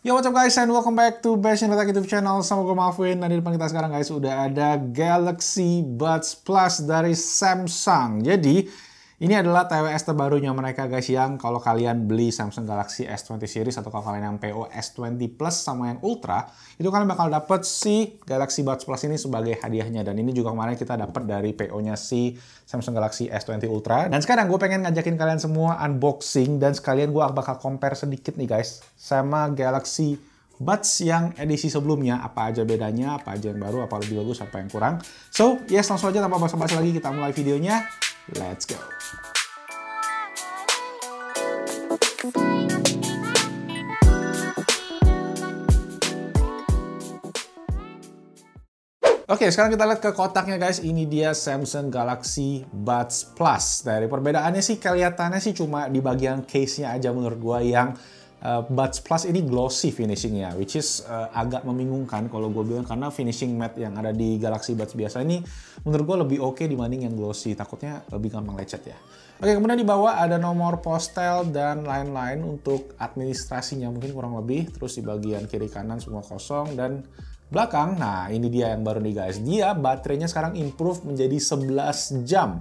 Yo, what's up guys, and welcome back to Passion Attack YouTube channel. Sama gue Malvin. Nah, di depan kita sekarang guys udah ada Galaxy Buds Plus dari Samsung. Jadi ini adalah TWS terbarunya mereka guys, yang kalau kalian beli Samsung Galaxy S20 series atau kalau kalian yang PO S20 Plus sama yang Ultra, itu kalian bakal dapet si Galaxy Buds Plus ini sebagai hadiahnya. Dan ini juga kemarin kita dapat dari PO-nya si Samsung Galaxy S20 Ultra. Dan sekarang gue pengen ngajakin kalian semua unboxing dan sekalian gue bakal compare sedikit nih guys sama Galaxy Buds yang edisi sebelumnya, apa aja bedanya, apa aja yang baru, apa lebih bagus, apa yang kurang. So, yes, langsung aja tanpa basa-basi lagi kita mulai videonya. Let's go. Oke, sekarang kita lihat ke kotaknya guys. Ini dia Samsung Galaxy Buds Plus. Dari perbedaannya sih kelihatannya sih cuma di bagian case-nya aja menurut gua yang Buds Plus ini glossy finishingnya, which is agak membingungkan kalau gue bilang, karena finishing matte yang ada di Galaxy Buds biasa ini menurut gue lebih oke dibanding yang glossy, takutnya lebih gampang lecet ya. Oke, kemudian di bawah ada nomor postel dan lain-lain untuk administrasinya mungkin kurang lebih, terus di bagian kiri kanan semua kosong, dan belakang, nah ini dia yang baru nih guys, dia baterainya sekarang improve menjadi 11 jam.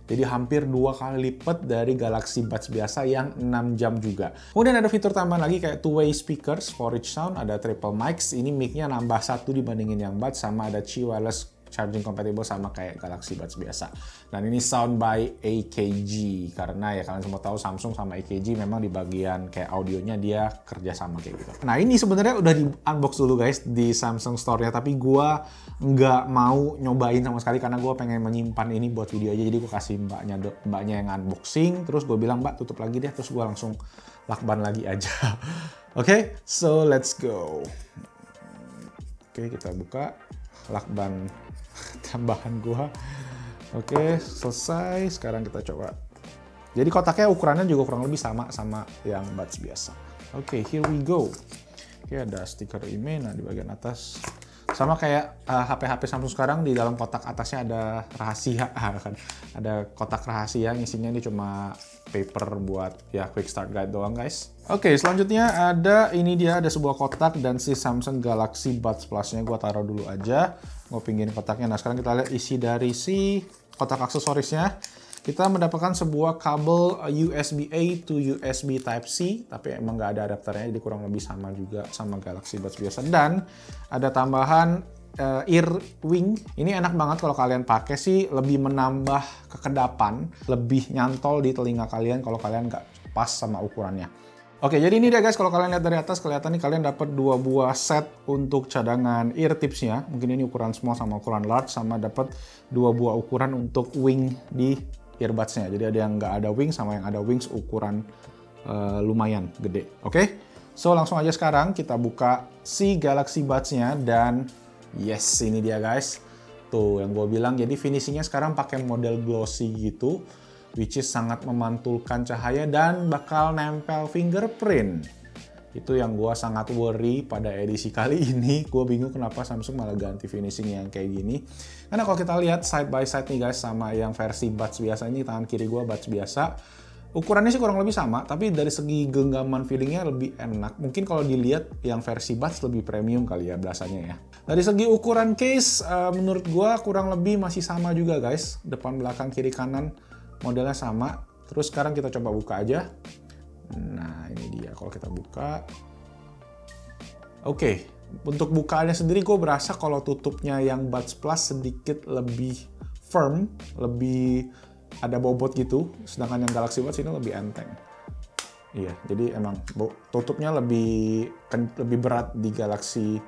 Jadi hampir 2 kali lipat dari Galaxy Buds biasa yang 6 jam juga. Kemudian ada fitur tambahan lagi kayak two-way speakers for rich sound, ada triple mics. Ini mic-nya nambah 1 dibandingin yang Buds, sama ada Qi wireless charging compatible sama kayak Galaxy Buds biasa. Dan ini sound by AKG, karena ya kalian semua tahu Samsung sama AKG memang di bagian kayak audionya dia kerja sama kayak gitu. Nah ini sebenarnya udah di unbox dulu guys di Samsung Store-nya, tapi gua nggak mau nyobain sama sekali karena gua pengen menyimpan ini buat video aja. Jadi gua kasih mbaknya yang unboxing, terus gua bilang mbak tutup lagi deh, terus gua langsung lakban lagi aja. Oke, so let's go. Oke, kita buka lakban tambahan gua. Oke, selesai. Sekarang kita coba. Jadi kotaknya ukurannya juga kurang lebih sama yang Buds biasa. Oke, here we go. Oke, ada stiker IMEI. Nah, di bagian atas sama kayak HP-HP Samsung sekarang, di dalam kotak atasnya ada rahasia kan. Ada kotak rahasia yang isinya ini cuma paper buat ya quick start guide doang guys. Oke, selanjutnya ini dia ada sebuah kotak dan si Samsung Galaxy Buds Plus-nya gua taruh dulu aja. Gue pinggir kotaknya. Nah, sekarang kita lihat isi dari si kotak aksesorisnya. Kita mendapatkan sebuah kabel USB-A to USB Type-C, tapi emang nggak ada adapternya, jadi kurang lebih sama juga sama Galaxy Buds biasa. Dan ada tambahan ear wing. Ini enak banget kalau kalian pakai sih, lebih menambah kekedapan, lebih nyantol di telinga kalian kalau kalian nggak pas sama ukurannya. Oke, jadi ini dia guys, kalau kalian lihat dari atas kelihatan nih kalian dapat 2 buah set untuk cadangan ear tipsnya. Mungkin ini ukuran small sama ukuran large, sama dapat 2 buah ukuran untuk wing di earbuds-nya. Jadi ada yang nggak ada wing sama yang ada wings ukuran lumayan gede. Oke, so langsung aja sekarang kita buka si Galaxy Buds-nya dan yes, ini dia guys. Tuh yang gue bilang, jadi finishingnya sekarang pakai model glossy gitu, which is sangat memantulkan cahaya dan bakal nempel fingerprint. Itu yang gue sangat worry pada edisi kali ini. Gue bingung kenapa Samsung malah ganti finishing yang kayak gini. Karena kalau kita lihat side by side nih guys, sama yang versi Buds biasa ini, tangan kiri gue Buds biasa, ukurannya sih kurang lebih sama, tapi dari segi genggaman feelingnya lebih enak. Mungkin kalau dilihat yang versi Buds lebih premium kali ya berasanya ya. Dari segi ukuran case, menurut gue kurang lebih masih sama juga guys. Depan, belakang, kiri, kanan modelnya sama. Terus sekarang kita coba buka aja. Nah ini dia kalau kita buka. Oke, untuk bukaannya sendiri gue berasa kalau tutupnya yang Buds Plus sedikit lebih firm, lebih ada bobot gitu. Sedangkan yang Galaxy Buds ini lebih enteng. Iya, jadi emang tutupnya lebih berat di Galaxy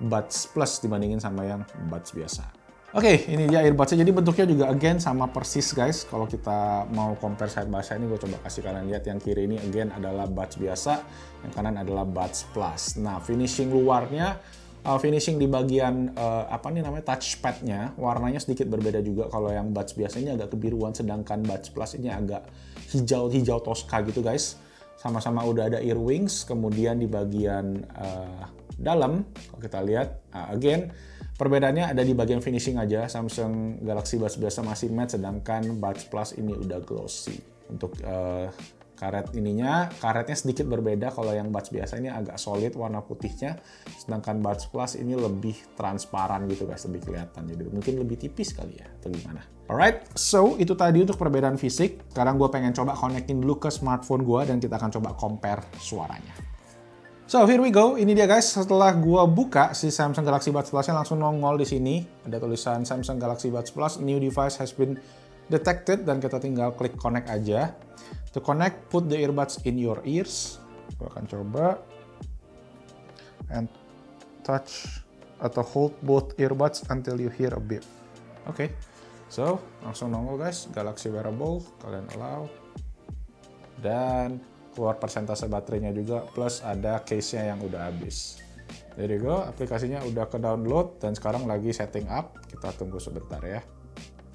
Buds Plus dibandingin sama yang Buds biasa. Oke, ini dia earbuds-nya. Jadi bentuknya juga again sama persis guys. Kalau kita mau compare side by side ini, gue coba kasih kalian lihat. Yang kiri ini again adalah Buds biasa, yang kanan adalah Buds Plus. Nah, finishing luarnya, finishing di bagian touchpad-nya, warnanya sedikit berbeda juga. Kalau yang Buds biasanya agak kebiruan, sedangkan Buds Plus ini agak hijau toska gitu guys. Sama-sama udah ada ear wings, kemudian di bagian dalam, kalau kita lihat, again, perbedaannya ada di bagian finishing aja. Samsung Galaxy Buds biasa masih matte, sedangkan Buds Plus ini udah glossy. Untuk Karetnya sedikit berbeda. Kalau yang Buds biasa ini agak solid warna putihnya, sedangkan Buds Plus ini lebih transparan gitu guys, lebih kelihatan. Jadi mungkin lebih tipis kali ya, atau gimana. Alright, so itu tadi untuk perbedaan fisik. Sekarang gue pengen coba connecting dulu ke smartphone gue dan kita akan coba compare suaranya. So here we go, ini dia guys. Setelah gue buka si Samsung Galaxy Buds Plus-nya langsung nongol di sini. Ada tulisan Samsung Galaxy Buds Plus, new device has been detected, dan kita tinggal klik connect aja. To connect, put the earbuds in your ears. Gue akan coba. And touch atau hold both earbuds until you hear a beep. Oke, so langsung nongol guys, Galaxy Wearable, kalian allow. Dan keluar persentase baterainya juga, plus ada case-nya yang udah habis. There you go, aplikasinya udah ke-download dan sekarang lagi setting up. Kita tunggu sebentar ya.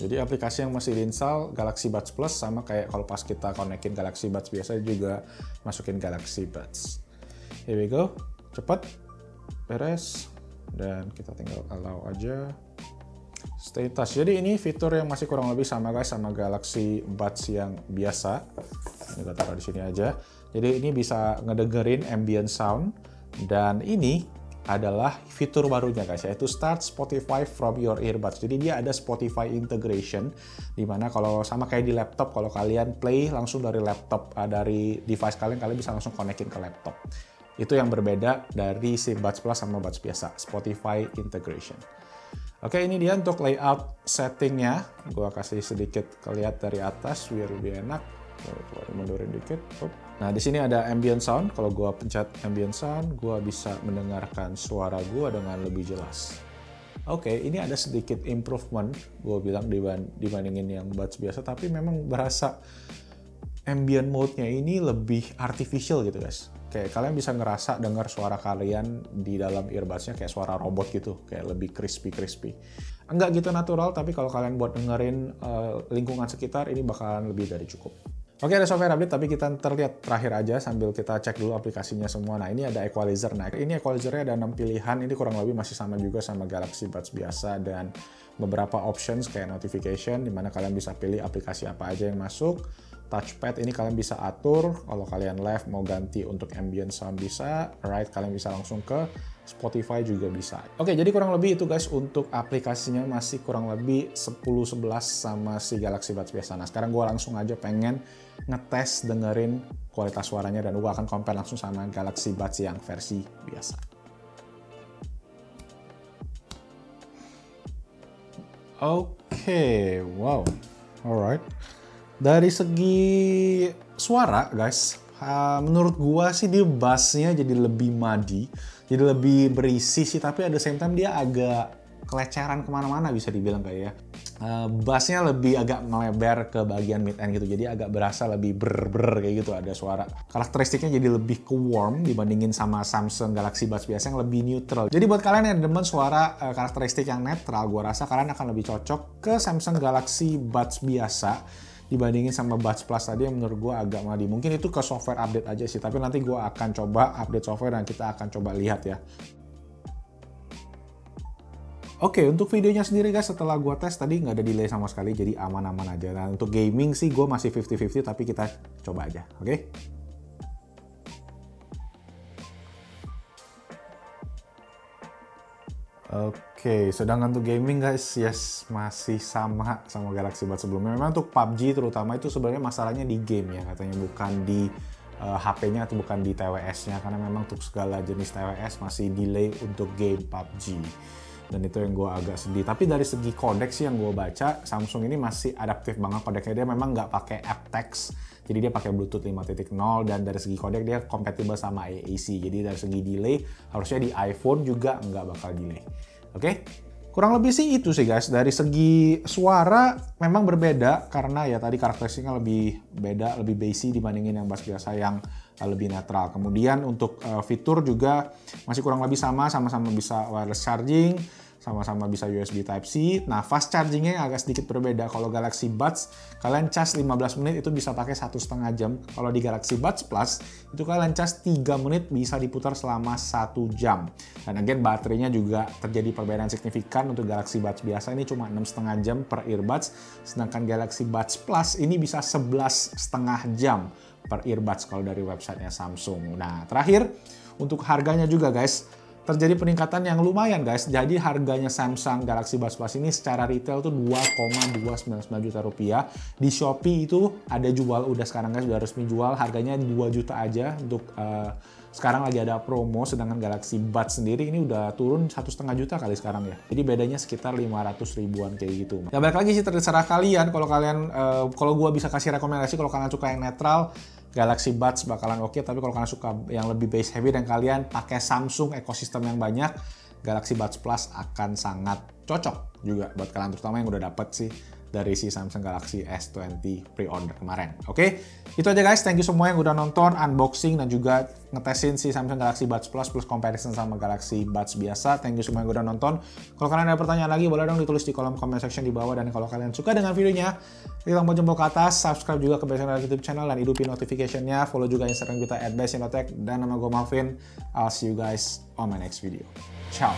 Jadi aplikasi yang masih diinstal Galaxy Buds Plus sama kayak kalau pas kita konekin Galaxy Buds biasa juga masukin Galaxy Buds. Here we go, cepet, beres, dan kita tinggal allow aja. Stay touch. Jadi ini fitur yang masih kurang lebih sama guys sama Galaxy Buds yang biasa. Ini kita taruh di sini aja. Jadi ini bisa ngedengerin ambient sound, dan ini adalah fitur barunya guys, yaitu Start Spotify from your earbuds. Jadi dia ada Spotify integration, dimana kalau sama kayak di laptop, kalau kalian play langsung dari laptop, dari device kalian bisa langsung konekin ke laptop. Itu yang berbeda dari si Buds Plus sama Buds biasa, Spotify integration. Oke, ini dia untuk layout settingnya. Gua kasih sedikit kelihatan dari atas biar lebih enak. Coba mundurin dikit. Nah, di sini ada ambient sound. Kalau gua pencet ambient sound, gua bisa mendengarkan suara gua dengan lebih jelas. Oke, ini ada sedikit improvement, gua bilang dibandingin yang Buds biasa, tapi memang berasa ambient mode-nya ini lebih artificial gitu guys. Kayak kalian bisa ngerasa dengar suara kalian di dalam earbuds-nya kayak suara robot gitu, kayak lebih crispy. Enggak gitu natural, tapi kalau kalian buat dengerin lingkungan sekitar, ini bakalan lebih dari cukup. Oke, ada software update, tapi kita terlihat terakhir aja sambil kita cek dulu aplikasinya semua. Nah, ini ada equalizer. Nah, ini equalizernya ada 6 pilihan. Ini kurang lebih masih sama juga sama Galaxy Buds biasa, dan beberapa options kayak notification, dimana kalian bisa pilih aplikasi apa aja yang masuk. Touchpad ini kalian bisa atur, kalau kalian left mau ganti untuk ambient sound bisa, right kalian bisa langsung ke Spotify juga bisa. Oke, jadi kurang lebih itu guys untuk aplikasinya, masih kurang lebih 10-11 sama si Galaxy Buds biasa. Nah, sekarang gue langsung aja pengen ngetes dengerin kualitas suaranya, dan gue akan compare langsung sama Galaxy Buds yang versi biasa. Oke, wow, alright. Dari segi suara guys, menurut gua sih dia bassnya jadi lebih muddy, jadi lebih berisi sih, tapi at the same time dia agak keleceran kemana-mana bisa dibilang kayak ya. Bassnya lebih agak melebar ke bagian mid end gitu, jadi agak berasa lebih ber kayak gitu, ada suara. Karakteristiknya jadi lebih ke warm dibandingin sama Samsung Galaxy Buds biasa yang lebih neutral. Jadi buat kalian yang demen suara karakteristik yang netral, gua rasa kalian akan lebih cocok ke Samsung Galaxy Buds biasa dibandingin sama Buds Plus tadi yang menurut gue agak madi. Mungkin itu ke software update aja sih, tapi nanti gue akan coba update software dan kita akan coba lihat ya. Oke, untuk videonya sendiri guys, setelah gue tes tadi nggak ada delay sama sekali, jadi aman-aman aja. Nah, untuk gaming sih gue masih 50-50, tapi kita coba aja, oke? Oke, sedangkan untuk gaming guys, yes, masih sama Galaxy Buds sebelumnya. Memang untuk PUBG terutama itu sebenarnya masalahnya di game ya, katanya bukan di HP-nya atau bukan di TWS-nya, karena memang untuk segala jenis TWS masih delay untuk game PUBG. Dan itu yang gue agak sedih. Tapi dari segi kodek sih yang gue baca, Samsung ini masih adaptif banget kodeknya. Dia memang nggak pakai aptX, jadi dia pakai Bluetooth 5.0, dan dari segi kodek dia kompatibel sama AAC. Jadi dari segi delay, harusnya di iPhone juga nggak bakal delay. Oke? Kurang lebih sih itu sih guys. Dari segi suara memang berbeda, karena ya tadi karakteristiknya lebih beda, lebih bassy dibandingin yang bass biasa yang lebih netral. Kemudian untuk fitur juga masih kurang lebih sama-sama bisa wireless charging, sama-sama bisa USB Type-C. Nah, fast chargingnya agak sedikit berbeda. Kalau Galaxy Buds, kalian cas 15 menit itu bisa pakai 1,5 jam. Kalau di Galaxy Buds Plus, itu kalian cas 3 menit bisa diputar selama 1 jam. Dan again, baterainya juga terjadi perbedaan signifikan. Untuk Galaxy Buds biasa ini cuma 6,5 jam per earbuds, sedangkan Galaxy Buds Plus ini bisa 11,5 jam per earbuds kalau dari websitenya Samsung. Nah, terakhir untuk harganya juga guys, terjadi peningkatan yang lumayan guys. Jadi harganya Samsung Galaxy Buds Plus ini secara retail tuh 2,299 juta rupiah. Di Shopee itu ada jual udah sekarang guys, udah resmi jual, harganya 2 juta aja untuk sekarang lagi ada promo, sedangkan Galaxy Buds sendiri ini udah turun 1,5 juta kali sekarang ya. Jadi bedanya sekitar 500 ribuan kayak gitu. Ya balik lagi sih, terserah kalian. Kalau kalian, kalau gua bisa kasih rekomendasi, kalau kalian suka yang netral, Galaxy Buds bakalan oke. Tapi kalau kalian suka yang lebih base heavy dan kalian pakai Samsung ekosistem yang banyak, Galaxy Buds Plus akan sangat cocok juga buat kalian, terutama yang udah dapet sih dari si Samsung Galaxy S20 pre-order kemarin. Oke, itu aja guys. Thank you semua yang udah nonton unboxing dan juga ngetesin si Samsung Galaxy Buds Plus plus comparison sama Galaxy Buds biasa. Thank you semua yang udah nonton. Kalau kalian ada pertanyaan lagi, boleh dong ditulis di kolom comment section di bawah. Dan kalau kalian suka dengan videonya, klik tombol jempol ke atas, subscribe juga ke YouTube channel dan hidupin notification-nya. Follow juga Instagram kita @bysinotech. Dan nama gue Malvin. I'll see you guys on my next video. Ciao.